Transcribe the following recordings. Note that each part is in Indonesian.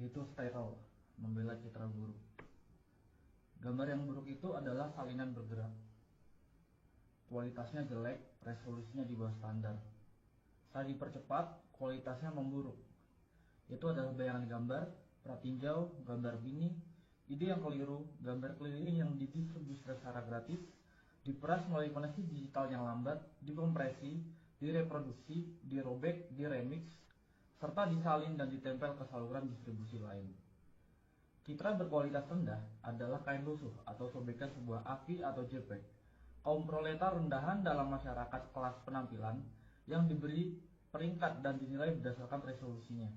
yaitu steril, membela citra buruk. Gambar yang buruk itu adalah salinan bergerak. Kualitasnya jelek, resolusinya di bawah standar. Saat dipercepat, kualitasnya memburuk. Itu adalah bayangan gambar, pratinjau, gambar bini, ide yang keliru, gambar keliling yang didistribusikan secara gratis, diperas melalui koneksi digital yang lambat, dikompresi, direproduksi, dirobek, diremix, serta disalin dan ditempel ke saluran distribusi lain. Citra berkualitas rendah adalah kain lusuh atau sobekan sebuah AVI atau JPEG. Kaum proletar rendahan dalam masyarakat kelas penampilan yang diberi peringkat dan dinilai berdasarkan resolusinya.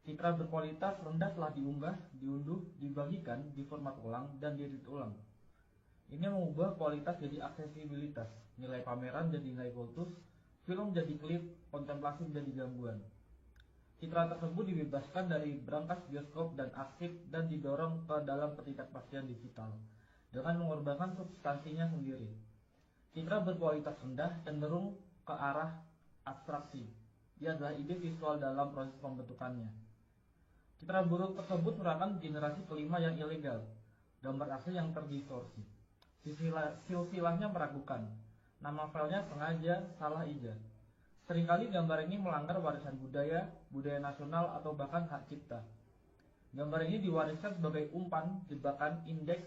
Citra berkualitas rendah telah diunggah, diunduh, dibagikan, diformat ulang, dan diedit ulang. Ini mengubah kualitas jadi aksesibilitas, nilai pameran jadi nilai kultus, film jadi klip, kontemplasi menjadi gangguan. Citra tersebut dibebaskan dari brankas bioskop dan arsip dan didorong ke dalam ketidakpastian digital dengan mengorbankan substansinya sendiri. Citra berkualitas rendah cenderung ke arah abstraksi. Ia adalah ide visual dalam proses pembentukannya. Citra buruk tersebut merupakan generasi kelima yang ilegal, gambar asli yang terdistorsi. Silsilahnya meragukan, nama filenya sengaja salah ijaz. Seringkali gambar ini melanggar warisan budaya, budaya nasional, atau bahkan hak cipta. Gambar ini diwariskan sebagai umpan, jebakan, indeks,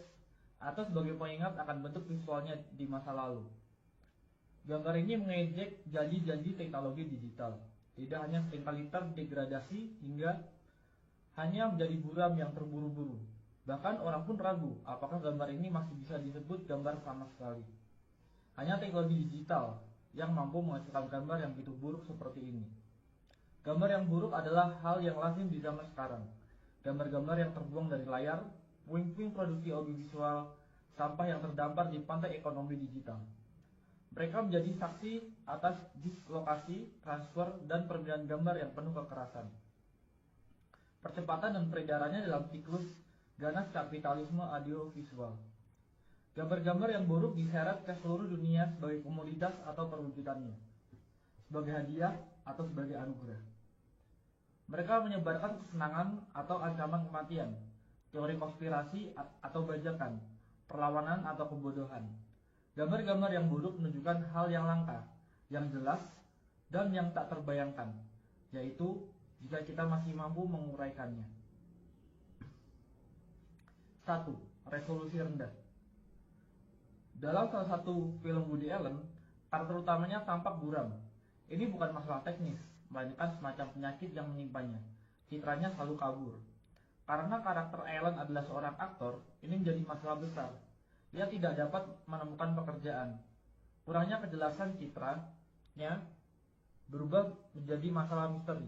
atau sebagai pengingat akan bentuk visualnya di masa lalu. Gambar ini mengejek janji-janji teknologi digital. Tidak hanya seringkali terdegradasi hingga hanya menjadi buram yang terburu-buru. Bahkan orang pun ragu apakah gambar ini masih bisa disebut gambar sama sekali. Hanya teknologi digital yang mampu menghasilkan gambar yang begitu buruk seperti ini. Gambar yang buruk adalah hal yang lazim di zaman sekarang. Gambar-gambar yang terbuang dari layar, puing-puing produksi audiovisual, sampah yang terdampar di pantai ekonomi digital. Mereka menjadi saksi atas dislokasi, transfer, dan permintaan gambar yang penuh kekerasan. Percepatan dan peredarannya dalam siklus ganas kapitalisme audiovisual. Gambar-gambar yang buruk diseret ke seluruh dunia sebagai komoditas atau perwujudannya, sebagai hadiah atau sebagai anugerah. Mereka menyebarkan kesenangan atau ancaman kematian, teori konspirasi atau bajakan, perlawanan atau kebodohan. Gambar-gambar yang buruk menunjukkan hal yang langka, yang jelas, dan yang tak terbayangkan, yaitu jika kita masih mampu menguraikannya. 1. Resolusi rendah. Dalam salah satu film Woody Allen, karakter utamanya tampak buram. Ini bukan masalah teknis, melainkan semacam penyakit yang menyimpannya. Citranya selalu kabur. Karena karakter Allen adalah seorang aktor, ini menjadi masalah besar. Ia tidak dapat menemukan pekerjaan. Kurangnya kejelasan citranya berubah menjadi masalah misteri.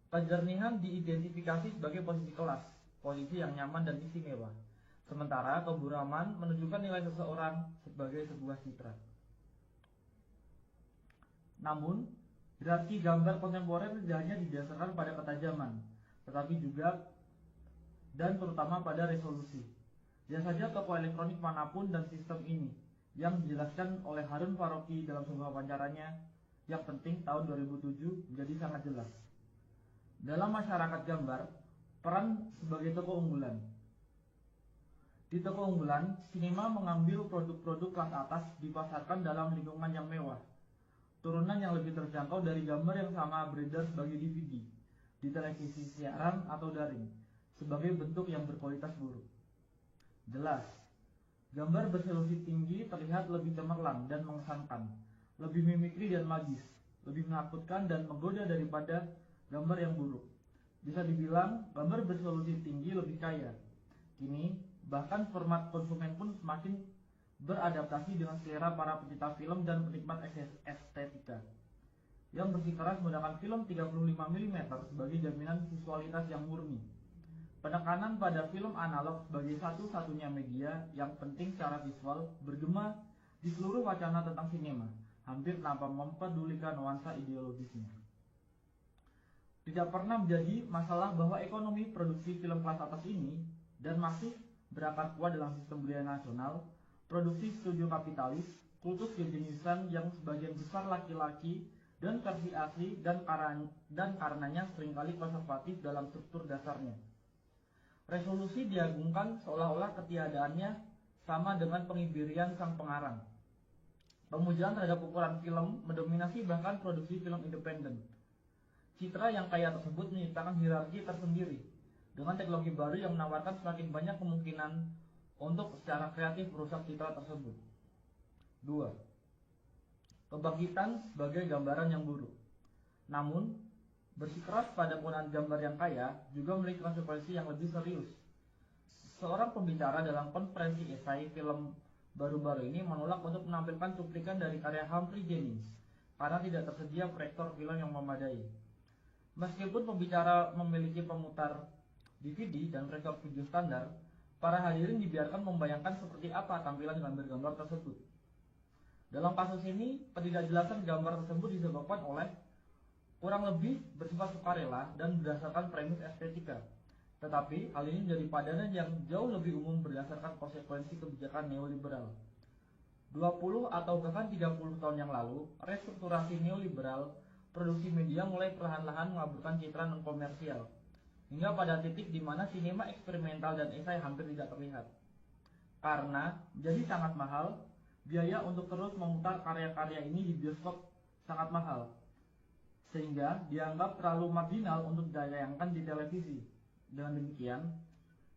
Kejernihan diidentifikasi sebagai posisi kelas, posisi yang nyaman dan istimewa. Sementara keburaman menunjukkan nilai seseorang sebagai sebuah citra. Namun, hierarki gambar kontemporer tidak hanya didasarkan pada ketajaman, tetapi juga dan terutama pada resolusi. Lihat saja toko elektronik manapun dan sistem ini, yang dijelaskan oleh Harun Faroqi dalam sebuah wawancaranya yang penting tahun 2007 menjadi sangat jelas. Dalam masyarakat gambar, peran sebagai toko unggulan. Di toko unggulan, sinema mengambil produk-produk kelas atas dipasarkan dalam lingkungan yang mewah. Turunan yang lebih terjangkau dari gambar yang sama beredar sebagai DVD, di televisi siaran atau daring, sebagai bentuk yang berkualitas buruk. Jelas, gambar beresolusi tinggi terlihat lebih cemerlang dan mengesankan, lebih mimikri dan magis, lebih menakutkan dan menggoda daripada gambar yang buruk. Bisa dibilang, gambar beresolusi tinggi lebih kaya. Kini, bahkan format konsumen pun semakin beradaptasi dengan selera para pecinta film dan penikmat estetika yang bersikeras menggunakan film 35 mm sebagai jaminan visualitas yang murni. Penekanan pada film analog sebagai satu-satunya media yang penting secara visual bergema di seluruh wacana tentang sinema, hampir tanpa mempedulikan nuansa ideologisnya. Tidak pernah menjadi masalah bahwa ekonomi produksi film kelas atas ini dan masih berakar kuat dalam sistem budaya nasional, produksi studio kapitalis, kultus kejeniusan yang sebagian besar laki-laki dan versi asli dan karenanya seringkali konservatif dalam struktur dasarnya. Resolusi diagungkan seolah-olah ketiadaannya sama dengan pengibirian sang pengarang. Pemujaan terhadap ukuran film mendominasi bahkan produksi film independen. Citra yang kaya tersebut menciptakan hierarki tersendiri dengan teknologi baru yang menawarkan semakin banyak kemungkinan untuk secara kreatif merusak citra tersebut. 2. Kebangkitan sebagai gambaran yang buruk. Namun, bersikeras pada penggunaan gambar yang kaya juga memiliki konsekuensi yang lebih serius. Seorang pembicara dalam konferensi esai film baru-baru ini menolak untuk menampilkan cuplikan dari karya Humphrey Jennings karena tidak tersedia proyektor film yang memadai. Meskipun pembicara memiliki pemutar DVD dan proyektor video standar, para hadirin dibiarkan membayangkan seperti apa tampilan gambar-gambar tersebut. Dalam kasus ini, ketidakjelasan gambar tersebut disebabkan oleh kurang lebih bersifat sukarela dan berdasarkan premis estetika. Tetapi hal ini menjadi padanan yang jauh lebih umum berdasarkan konsekuensi kebijakan neoliberal. 20 atau bahkan 30 tahun yang lalu, restrukturasi neoliberal produksi media mulai perlahan-lahan mengaburkan citra non-komersial, hingga pada titik di mana sinema eksperimental dan esai hampir tidak terlihat. Karena jadi sangat mahal, biaya untuk terus memutar karya-karya ini di bioskop sangat mahal, sehingga dianggap terlalu marginal untuk ditayangkan di televisi. Dengan demikian,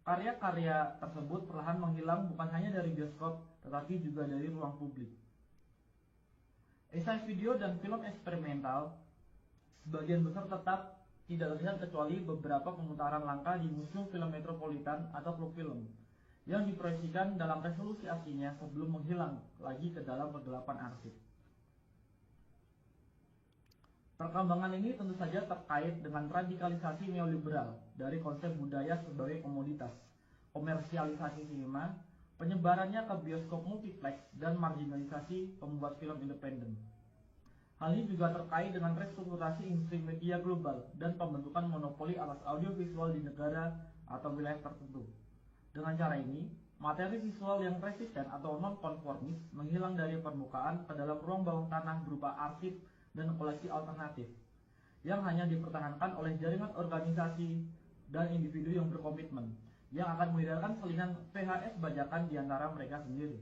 karya-karya tersebut perlahan menghilang bukan hanya dari bioskop, tetapi juga dari ruang publik. Esai video dan film eksperimental sebagian besar tetap tidak terlihat kecuali beberapa pemutaran langka di museum film metropolitan atau klub film yang diproyeksikan dalam resolusi aslinya sebelum menghilang lagi ke dalam kegelapan arsip. Perkembangan ini tentu saja terkait dengan radikalisasi neoliberal dari konsep budaya sebagai komoditas, komersialisasi sinema, penyebarannya ke bioskop multiplex, dan marginalisasi pembuat film independen. Hal ini juga terkait dengan restrukturasi industri media global dan pembentukan monopoli atas audiovisual di negara atau wilayah tertentu. Dengan cara ini, materi visual yang resisten atau non-konformis menghilang dari permukaan ke dalam ruang bawah tanah berupa arsip dan koleksi alternatif yang hanya dipertahankan oleh jaringan organisasi dan individu yang berkomitmen yang akan mengedarkan selingan VHS bajakan di antara mereka sendiri.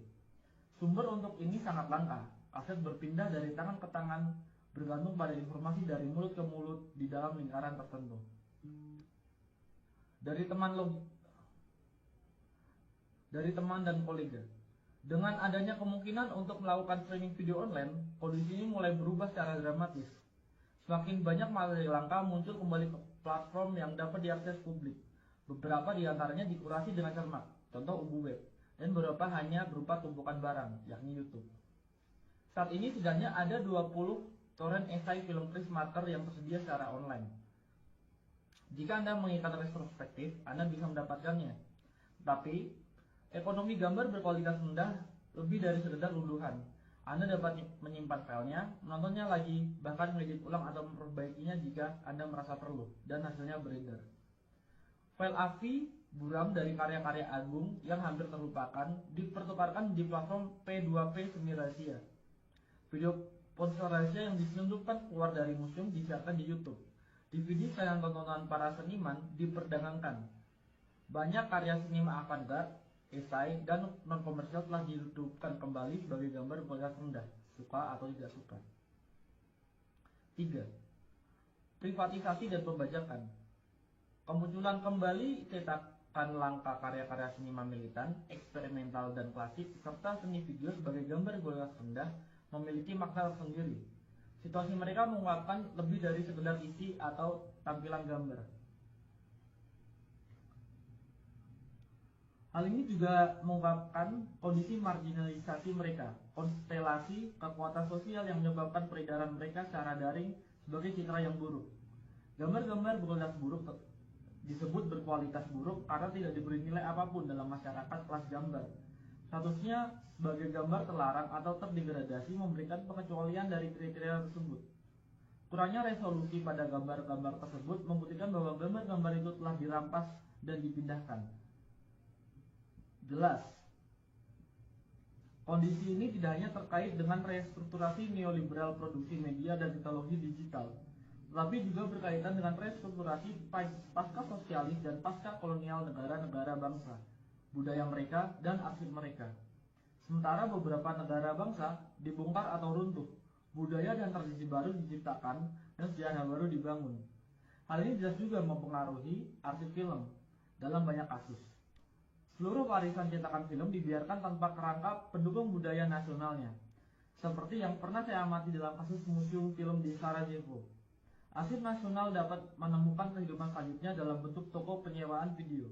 Sumber untuk ini sangat langka. Aset berpindah dari tangan ke tangan bergantung pada informasi dari mulut ke mulut di dalam lingkaran tertentu. Dari teman dan kolega. Dengan adanya kemungkinan untuk melakukan streaming video online, kondisi ini mulai berubah secara dramatis. Semakin banyak materi langka muncul kembali ke platform yang dapat diakses publik. Beberapa di antaranya dikurasi dengan cermat, contoh UBU web, dan beberapa hanya berupa tumpukan barang, yakni YouTube. Saat ini setidaknya ada 20 torrent esai film Chris Marker yang tersedia secara online. Jika Anda mengikat retrospektif, Anda bisa mendapatkannya. Tapi, ekonomi gambar berkualitas rendah lebih dari sekedar unduhan. Anda dapat menyimpan filenya, menontonnya lagi, bahkan mengedit ulang atau memperbaikinya jika Anda merasa perlu, dan hasilnya beredar. File AVI buram dari karya-karya agung yang hampir terlupakan dipertukarkan di platform P2P semi rahasia. Video ponsel rahasia yang diselundupkan keluar dari museum disiarkan di YouTube. DVD sajian tontonan para seniman diperdagangkan. Banyak karya sinema avant-garde, esai, dan non-komersial telah dihidupkan kembali sebagai gambar berkualitas rendah, suka atau tidak suka. 3. Privatisasi dan pembajakan. Kemunculan kembali cetakan langka karya-karya seniman militan, eksperimental, dan klasik, serta seni video sebagai gambar berkualitas rendah memiliki makna tersendiri. Situasi mereka mengungkapkan lebih dari sekedar isi atau tampilan gambar. Hal ini juga mengungkapkan kondisi marginalisasi mereka, konstelasi kekuatan sosial yang menyebabkan peredaran mereka secara daring sebagai citra yang buruk. Gambar-gambar berkualitas buruk disebut berkualitas buruk karena tidak diberi nilai apapun dalam masyarakat kelas gambar. Statusnya sebagai gambar terlarang atau terdegradasi memberikan pengecualian dari kriteria tersebut. Kurangnya resolusi pada gambar-gambar tersebut membuktikan bahwa gambar-gambar itu telah dirampas dan dipindahkan. Jelas, Kondisi ini tidak hanya terkait dengan restrukturasi neoliberal produksi media dan teknologi digital, tetapi juga berkaitan dengan restrukturasi pasca sosialis dan pasca kolonial negara-negara bangsa, budaya mereka, dan arsip mereka. Sementara beberapa negara bangsa dibongkar atau runtuh, budaya dan tradisi baru diciptakan, dan sejarah baru dibangun. Hal ini jelas juga mempengaruhi arsip film dalam banyak kasus. Seluruh warisan cetakan film dibiarkan tanpa kerangka pendukung budaya nasionalnya, seperti yang pernah saya amati dalam kasus Museum Film di Sarajevo. Arsip nasional dapat menemukan kehidupan selanjutnya dalam bentuk toko penyewaan video.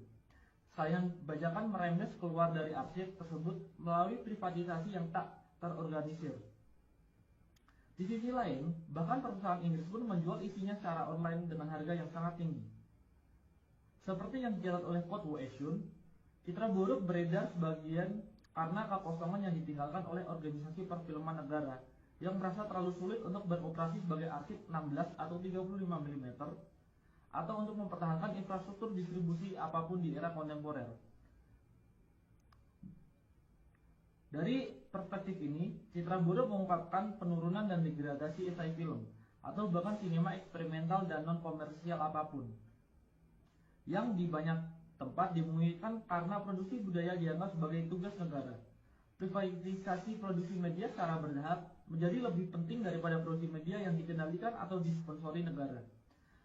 Sayang bajakan merembes keluar dari arsip tersebut melalui privatisasi yang tak terorganisir. Di sisi lain, bahkan perusahaan Inggris pun menjual isinya secara online dengan harga yang sangat tinggi. Seperti yang dicatat oleh Kurt Wieschun, citra buruk beredar sebagian karena kekosongan yang ditinggalkan oleh organisasi perfilman negara yang merasa terlalu sulit untuk beroperasi sebagai arsip 16 atau 35 mm atau untuk mempertahankan infrastruktur distribusi apapun di era kontemporer. Dari perspektif ini, citra buruk mengungkapkan penurunan dan degradasi esai film atau bahkan sinema eksperimental dan non-komersial apapun yang di banyak tempat dimungkinkan karena produksi budaya dianggap sebagai tugas negara. Privatisasi produksi media secara bertahap menjadi lebih penting daripada produksi media yang dikendalikan atau disponsori negara.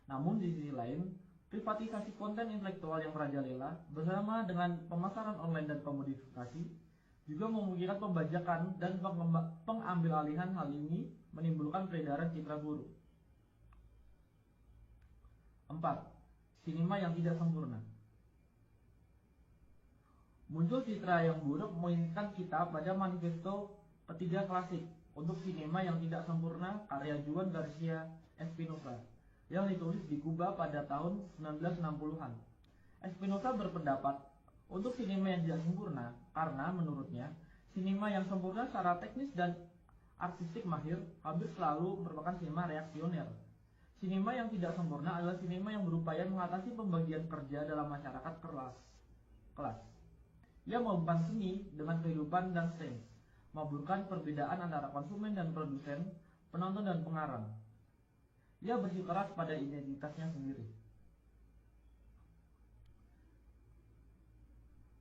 Namun di sisi lain, privatisasi konten intelektual yang merajalela bersama dengan pemasaran online dan komodifikasi juga memungkinkan pembajakan dan pengambilalihan. Hal ini menimbulkan peredaran citra buruk. 4. Sinema yang tidak sempurna. Muncul citra yang buruk mengingatkan kita pada manifesto ketiga klasik untuk sinema yang tidak sempurna karya Juan Garcia Espinosa yang ditulis di Kuba pada tahun 1960-an. Espinosa berpendapat untuk sinema yang tidak sempurna karena menurutnya sinema yang sempurna secara teknis dan artistik mahir hampir selalu merupakan sinema reaksioner. Sinema yang tidak sempurna adalah sinema yang berupaya mengatasi pembagian kerja dalam masyarakat kelas. Ia menghubungkan seni dengan kehidupan dan sains, membuka perbedaan antara konsumen dan produsen, penonton dan pengarang. Ia bersikeras pada identitasnya sendiri.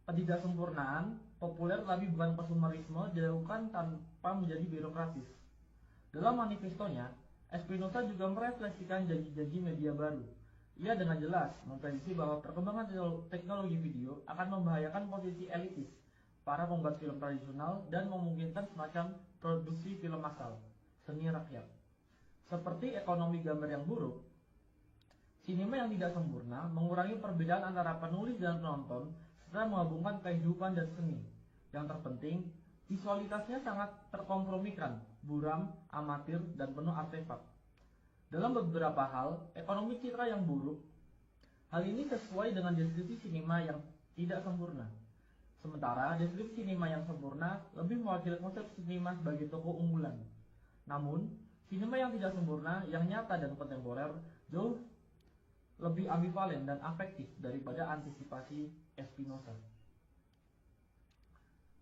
Ketidaksempurnaan populer tapi bukan konsumerisme dilakukan tanpa menjadi birokratis. Dalam manifestonya, Espinosa juga merefleksikan janji-janji media baru. Ia dengan jelas memprediksi bahwa perkembangan teknologi video akan membahayakan posisi elitis para pembuat film tradisional dan memungkinkan semacam produksi film massal, seni rakyat. Seperti ekonomi gambar yang buruk, sinema yang tidak sempurna mengurangi perbedaan antara penulis dan penonton serta menggabungkan kehidupan dan seni. Yang terpenting, visualitasnya sangat terkompromikan, buram, amatir, dan penuh artefak. Dalam beberapa hal, ekonomi citra yang buruk, hal ini sesuai dengan deskripsi sinema yang tidak sempurna. Sementara deskripsi sinema yang sempurna lebih mewakili konsep sinema sebagai tokoh unggulan. Namun, sinema yang tidak sempurna, yang nyata dan kontemporer, jauh lebih ambivalen dan afektif daripada antisipasi Espinosa.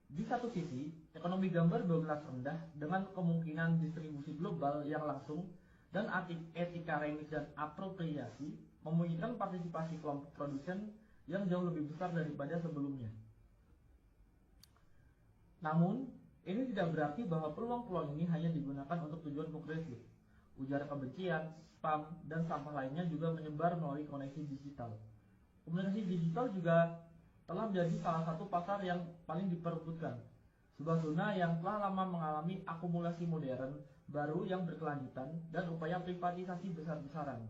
Di satu sisi, ekonomi gambar berkelas rendah dengan kemungkinan distribusi global yang langsung dan etika remix dan apropriasi memungkinkan partisipasi kelompok produsen yang jauh lebih besar daripada sebelumnya. Namun, ini tidak berarti bahwa peluang-peluang ini hanya digunakan untuk tujuan progresif. Ujar kebencian, spam, dan sampah lainnya juga menyebar melalui koneksi digital. Komunikasi digital juga telah menjadi salah satu pasar yang paling diperebutkan. Sebuah zona yang telah lama mengalami akumulasi modern baru yang berkelanjutan dan upaya privatisasi besar-besaran,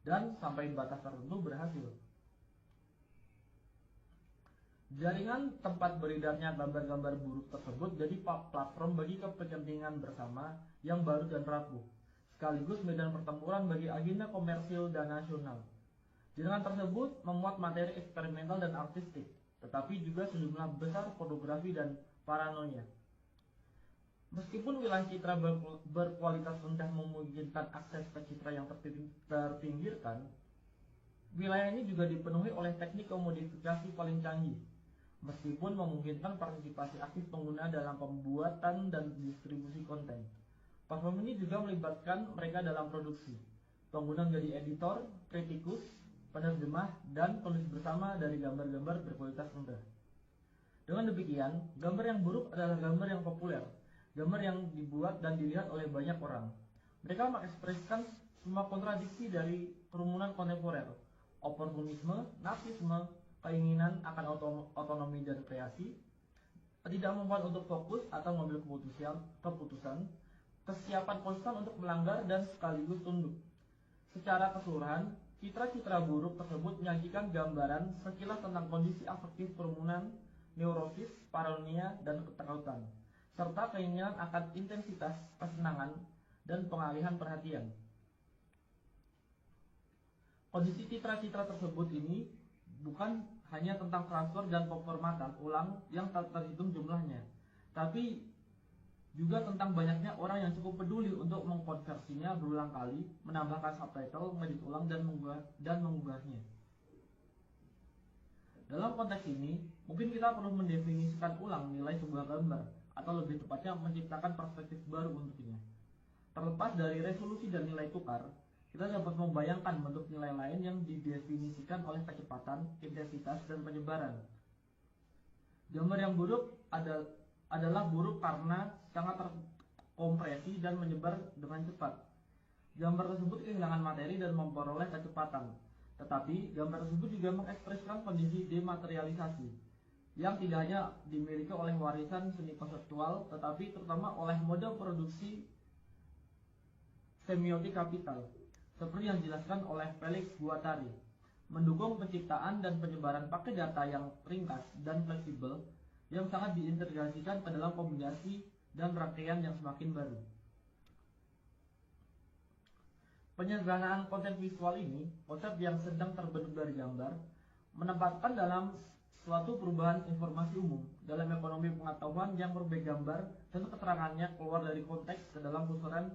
dan sampai batas tertentu berhasil. Jaringan tempat beredarnya gambar-gambar buruk tersebut jadi platform bagi kepentingan bersama yang baru dan rapuh, sekaligus medan pertempuran bagi agenda komersil dan nasional. Jaringan tersebut memuat materi eksperimental dan artistik, tetapi juga sejumlah besar pornografi dan paranoia. Meskipun wilayah citra berkualitas rendah memungkinkan akses ke citra yang terpinggirkan, wilayah ini juga dipenuhi oleh teknik komodifikasi paling canggih. meskipun memungkinkan partisipasi aktif pengguna dalam pembuatan dan distribusi konten. Platform ini juga melibatkan mereka dalam produksi. Pengguna menjadi editor, kritikus, penerjemah, dan penulis bersama dari gambar-gambar berkualitas rendah. Dengan demikian, gambar yang buruk adalah gambar yang populer, gambar yang dibuat dan dilihat oleh banyak orang. Mereka mengekspresikan semua kontradiksi dari kerumunan kontemporer, oportunisme, narsisme, keinginan akan otonomi dan kreasi, ketidakmampuan untuk fokus atau mengambil keputusan, kesiapan konstan untuk melanggar dan sekaligus tunduk. Secara keseluruhan, citra-citra buruk tersebut menyajikan gambaran sekilas tentang kondisi afektif kerumunan, neurosis, paranoia, dan ketakutan, serta keinginan akan intensitas, kesenangan, dan pengalihan perhatian. Kondisi citra-citra tersebut ini bukan hanya tentang transfer dan pemformatan ulang yang tak terhitung jumlahnya, tapi juga tentang banyaknya orang yang cukup peduli untuk mengkonversinya berulang kali, menambahkan subtitle, mengedit ulang, dan mengunggahnya. Dalam konteks ini, mungkin kita perlu mendefinisikan ulang nilai sebuah gambar, atau lebih tepatnya menciptakan perspektif baru untuknya. Terlepas dari resolusi dan nilai tukar, kita dapat membayangkan bentuk nilai lain yang didefinisikan oleh kecepatan, intensitas, dan penyebaran. Gambar yang buruk adalah buruk karena sangat terkompresi dan menyebar dengan cepat. Gambar tersebut kehilangan materi dan memperoleh kecepatan. Tetapi gambar tersebut juga mengekspresikan kondisi dematerialisasi yang tidak hanya dimiliki oleh warisan seni konseptual, tetapi terutama oleh mode produksi semiotik kapital, seperti yang dijelaskan oleh Felix Guattari, mendukung penciptaan dan penyebaran paket data yang ringkas dan fleksibel yang sangat diintegrasikan ke dalam kombinasi dan rangkaian yang semakin baru. Penyederhanaan konten visual ini, konsep yang sedang terbentuk dari gambar, menempatkan dalam suatu perubahan informasi umum dalam ekonomi pengetahuan yang berbagai gambar dan keterangannya keluar dari konteks ke dalam pusaran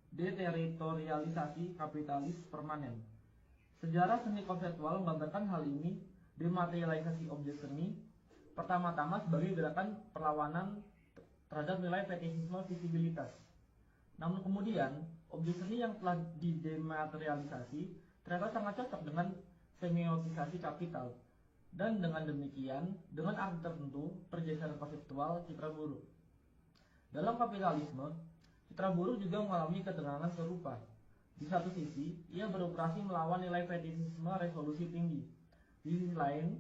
deteritorialisasi kapitalis permanen. Sejarah seni konseptual menggambarkan hal ini dematerialisasi objek seni, pertama-tama sebagai gerakan perlawanan terhadap nilai fetishisme visibilitas. Namun kemudian, objek seni yang telah didematerialisasi ternyata sangat cocok dengan semiotisasi kapital, dan dengan demikian, dengan arti tertentu, pergeseran konseptual citra buruk. Dalam kapitalisme, citra buruk juga mengalami ketegangan serupa. Di satu sisi, ia beroperasi melawan nilai fetishisme resolusi tinggi. Di sisi lain,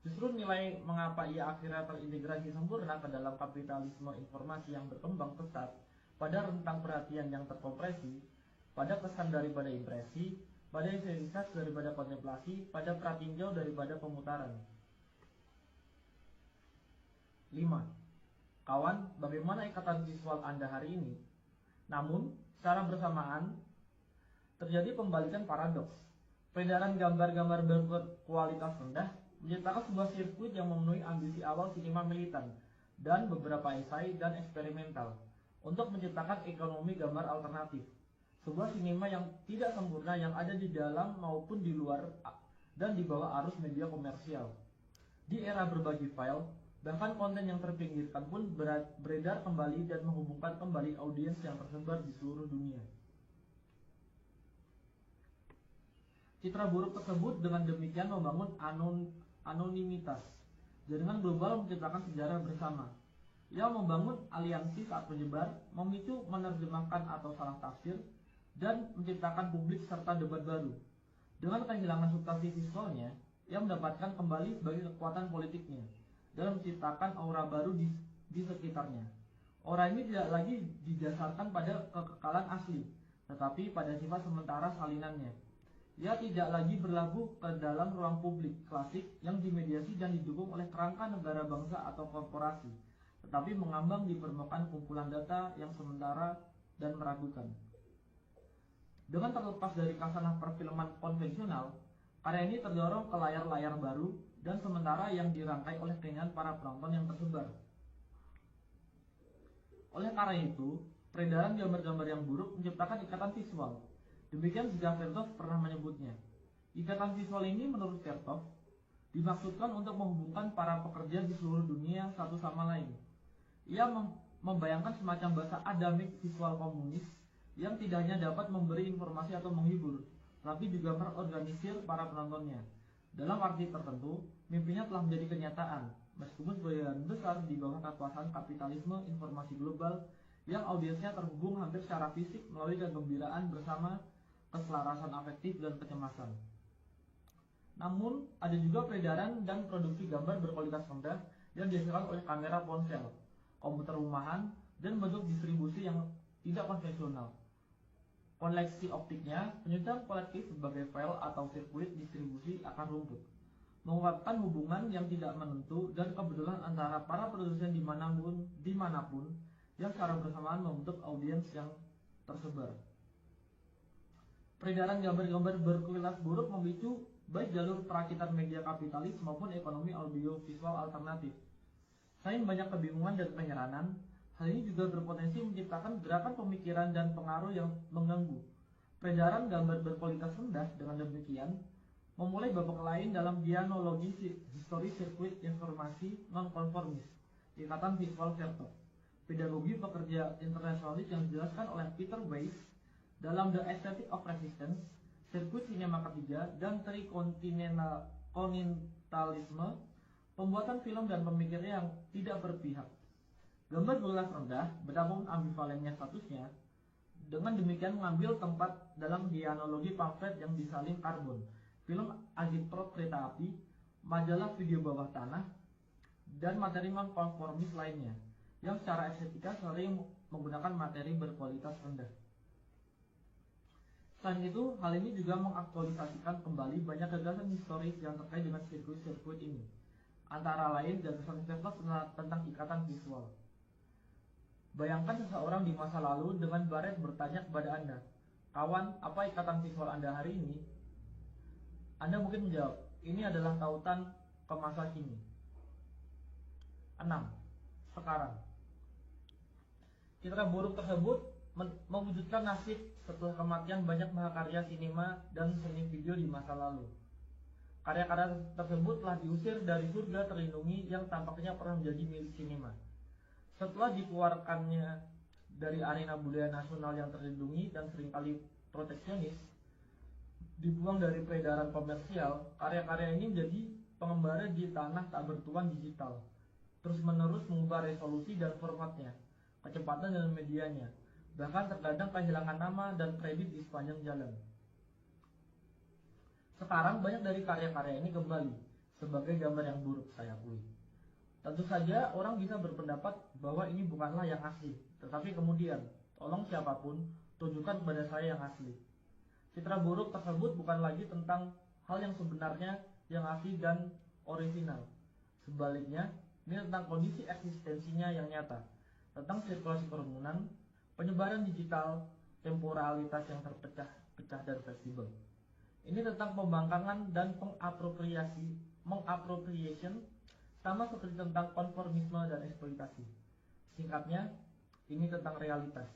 justru nilai mengapa ia akhirnya terintegrasi sempurna ke dalam kapitalisme informasi yang berkembang pesat pada rentang perhatian yang terkompresi, pada kesan daripada impresi, pada intensitas daripada kontemplasi, pada pratinjau daripada pemutaran. 5. Kawan, bagaimana ikatan visual Anda hari ini? Namun, secara bersamaan, terjadi pembalikan paradoks. Peredaran gambar-gambar berkualitas rendah menciptakan sebuah sirkuit yang memenuhi ambisi awal sinema militan dan beberapa esai dan eksperimental untuk menciptakan ekonomi gambar alternatif, sebuah sinema yang tidak sempurna yang ada di dalam maupun di luar dan di bawah arus media komersial. Di era berbagi file, bahkan konten yang terpinggirkan pun beredar kembali dan menghubungkan kembali audiens yang tersebar di seluruh dunia. Citra buruk tersebut dengan demikian membangun anonimitas. Jaringan global menciptakan sejarah bersama. Ia membangun aliansi saat menyebar, memicu menerjemahkan atau salah tafsir, dan menciptakan publik serta debat baru. Dengan kehilangan substansi visualnya, ia mendapatkan kembali sebagai kekuatan politiknya dan menciptakan aura baru di sekitarnya. Aura ini tidak lagi didasarkan pada kekekalan asli, tetapi pada sifat sementara salinannya. Ia tidak lagi berlabuh ke dalam ruang publik klasik yang dimediasi dan didukung oleh kerangka negara bangsa atau korporasi, tetapi mengambang di permukaan kumpulan data yang sementara dan meragukan. Dengan terlepas dari kasanah perfilman konvensional, karya ini terdorong ke layar-layar baru dan sementara yang dirangkai oleh keinginan para penonton yang tersebar. Oleh karena itu, peredaran gambar-gambar yang buruk menciptakan ikatan visual. Demikian juga Vertov pernah menyebutnya. Ikatan visual ini menurut Vertov dimaksudkan untuk menghubungkan para pekerja di seluruh dunia satu sama lain. Ia membayangkan semacam bahasa adamik visual komunis yang tidak hanya dapat memberi informasi atau menghibur, tapi juga mengorganisir para penontonnya. Dalam arti tertentu, mimpinya telah menjadi kenyataan, meskipun sebagian besar di bawah kekuasaan kapitalisme informasi global yang audiensnya terhubung hampir secara fisik melalui kegembiraan bersama keselarasan afektif dan kecemasan. Namun, ada juga peredaran dan produksi gambar berkualitas rendah yang dihasilkan oleh kamera ponsel, komputer rumahan, dan bentuk distribusi yang tidak konvensional. Koleksi optiknya, penyusunan kolektif sebagai file atau sirkuit distribusi akan rumput, mengungkapkan hubungan yang tidak menentu dan kebetulan antara para produsen dimanapun yang secara bersamaan membentuk audiens yang tersebar. Peredaran gambar-gambar berkualitas buruk memicu baik jalur perakitan media kapitalis maupun ekonomi audiovisual alternatif. Selain banyak kebingungan dan keheranan, hal ini juga berpotensi menciptakan gerakan pemikiran dan pengaruh yang mengganggu. Peredaran gambar berkualitas rendah dengan demikian memulai babak lain dalam dianologi histori sirkuit informasi nonkonformis, ikatan visual verter, pedagogi pekerja internasionalis yang dijelaskan oleh Peter Weiss dalam The Aesthetic of Resistance, sirkuit sinema ketiga, dan trikontinentalisme, pembuatan film dan pemikirnya yang tidak berpihak. Gambar berkualitas rendah, betapapun ambivalennya statusnya, dengan demikian mengambil tempat dalam dianologi pamflet yang disalin karbon, film agitprop kereta api, majalah video bawah tanah, dan materi nonkonformis lainnya, yang secara estetika sering menggunakan materi berkualitas rendah. Selain itu, hal ini juga mengaktualisasikan kembali banyak gagasan historis yang terkait dengan sirkuit-sirkuit ini, antara lain gagasan Vespa tentang ikatan visual. Bayangkan seseorang di masa lalu dengan baret bertanya kepada Anda, "Kawan, apa ikatan visual Anda hari ini?" Anda mungkin menjawab, "Ini adalah tautan ke masa kini." 6. Sekarang. Citra buruk tersebut mewujudkan nasib setelah kematian banyak mahakarya sinema dan seni video di masa lalu. Karya-karya tersebut telah diusir dari surga terlindungi yang tampaknya pernah menjadi milik sinema. Setelah dikeluarkannya dari arena budaya nasional yang terlindungi dan seringkali proteksionis, dibuang dari peredaran komersial, karya-karya ini menjadi pengembara di tanah tak bertuan digital, terus-menerus mengubah resolusi dan formatnya, kecepatan dan medianya, bahkan terkadang kehilangan nama dan kredit di sepanjang jalan. Sekarang banyak dari karya-karya ini kembali sebagai gambar yang buruk, saya akui. Tentu saja orang bisa berpendapat bahwa ini bukanlah yang asli, tetapi kemudian, tolong siapapun, tunjukkan kepada saya yang asli. Citra buruk tersebut bukan lagi tentang hal yang sebenarnya yang asli dan orisinal. Sebaliknya, ini tentang kondisi eksistensinya yang nyata, tentang sirkulasi kerumunan, penyebaran digital, temporalitas yang terpecah-pecah dan fleksibel. Ini tentang pembangkangan dan mengappropriation, sama seperti tentang konformisme dan eksploitasi. Singkatnya, ini tentang realitas.